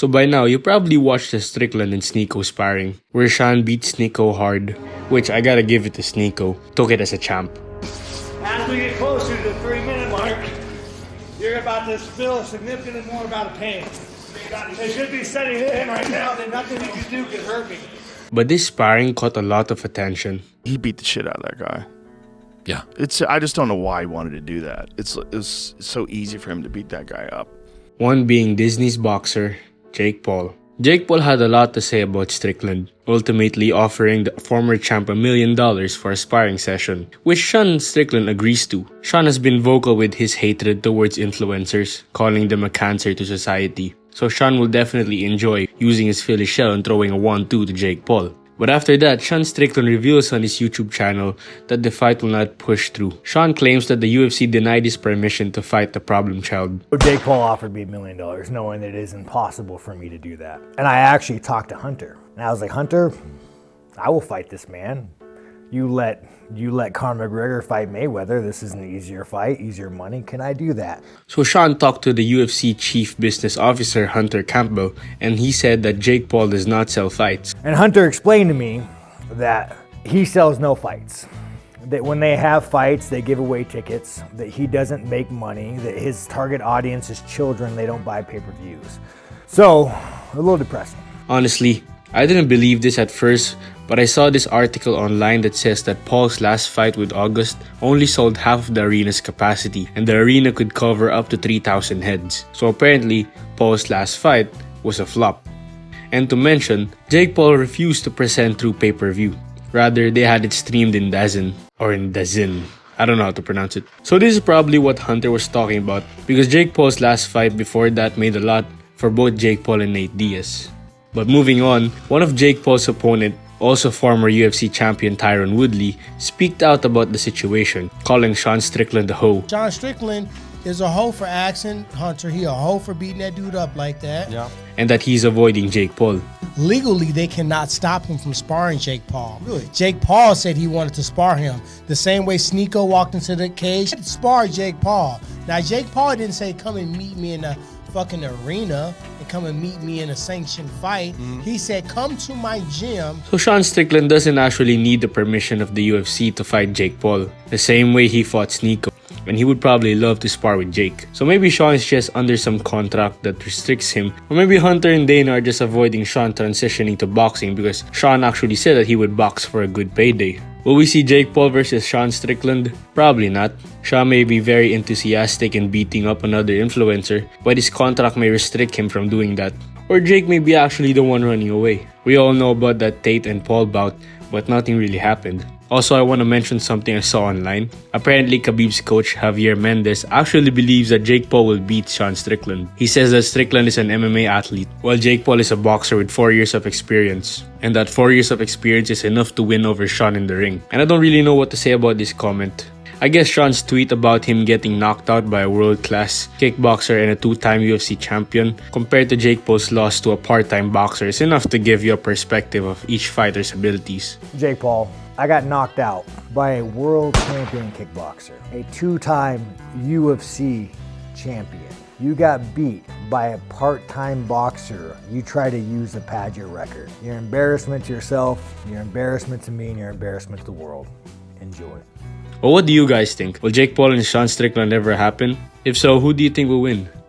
So by now, you probably watched the Strickland and Sneeko sparring, where Sean beat Sneeko hard, which I gotta give it to Sneeko, took it as a champ. As we get closer to the 3-minute mark, you're about to feel significantly more about a pain. They should be setting it in right now, then nothing you can do can hurt me. But this sparring caught a lot of attention. He beat the shit out of that guy. Yeah. I just don't know why he wanted to do that. It's so easy for him to beat that guy up. One being Disney's boxer, Jake Paul. Jake Paul had a lot to say about Strickland, ultimately offering the former champ $1 million for a sparring session, which Sean Strickland agrees to. Sean has been vocal with his hatred towards influencers, calling them a cancer to society. So Sean will definitely enjoy using his Philly shell and throwing a 1-2 to Jake Paul. But after that, Sean Strickland reveals on his YouTube channel that the fight will not push through. Sean claims that the UFC denied his permission to fight the problem child. Jake Paul offered me $1 million, knowing that it is impossible for me to do that. And I actually talked to Hunter. And I was like, Hunter, I will fight this man. You let Conor McGregor fight Mayweather. This is an easier fight, easier money. Can I do that? So Sean talked to the UFC chief business officer Hunter Campbell, and he said that Jake Paul does not sell fights. And Hunter explained to me that he sells no fights. That when they have fights, they give away tickets. That he doesn't make money. That his target audience is children. They don't buy pay-per-views. So, a little depressing. Honestly, I didn't believe this at first, but I saw this article online that says that Paul's last fight with August only sold half of the arena's capacity, and the arena could cover up to 3,000 heads. So apparently, Paul's last fight was a flop. And to mention, Jake Paul refused to present through pay-per-view. Rather, they had it streamed in DAZN, or in DAZN. I don't know how to pronounce it. So this is probably what Hunter was talking about, because Jake Paul's last fight before that made a lot for both Jake Paul and Nate Diaz. But moving on, one of Jake Paul's opponent, also former UFC champion Tyron Woodley, speaked out about the situation, calling Sean Strickland a hoe. Sean Strickland is a hoe for asking Hunter. He a hoe for beating that dude up like that. Yeah. And that he's avoiding Jake Paul. Legally, they cannot stop him from sparring Jake Paul. Really? Jake Paul said he wanted to spar him. The same way Sneeko walked into the cage to spar Jake Paul. Now, Jake Paul didn't say, come and meet me in the fucking arena and come and meet me in a sanctioned fight. He said, come to my gym. So Sean Strickland doesn't actually need the permission of the UFC to fight Jake Paul, the same way he fought Sneeko, and he would probably love to spar with Jake. So maybe Sean is just under some contract that restricts him, or maybe Hunter and Dana are just avoiding Sean transitioning to boxing because Sean actually said that he would box for a good payday. Will we see Jake Paul versus Sean Strickland? Probably not. Sean may be very enthusiastic in beating up another influencer, but his contract may restrict him from doing that. Or Jake may be actually the one running away. We all know about that Tate and Paul bout, but nothing really happened. Also, I want to mention something I saw online. Apparently, Khabib's coach Javier Mendez actually believes that Jake Paul will beat Sean Strickland. He says that Strickland is an MMA athlete, while Jake Paul is a boxer with 4 years of experience. And that 4 years of experience is enough to win over Sean in the ring. And I don't really know what to say about this comment. I guess Sean's tweet about him getting knocked out by a world-class kickboxer and a 2-time UFC champion compared to Jake Paul's loss to a part-time boxer is enough to give you a perspective of each fighter's abilities. Jake Paul, I got knocked out by a world champion kickboxer, a 2-time UFC champion. You got beat by a part-time boxer. You try to use to pad your record. You're an embarrassment to yourself, you're an embarrassment to me, and you're an embarrassment to the world. Enjoy. Well, what do you guys think? Will Jake Paul and Sean Strickland ever happen? If so, who do you think will win?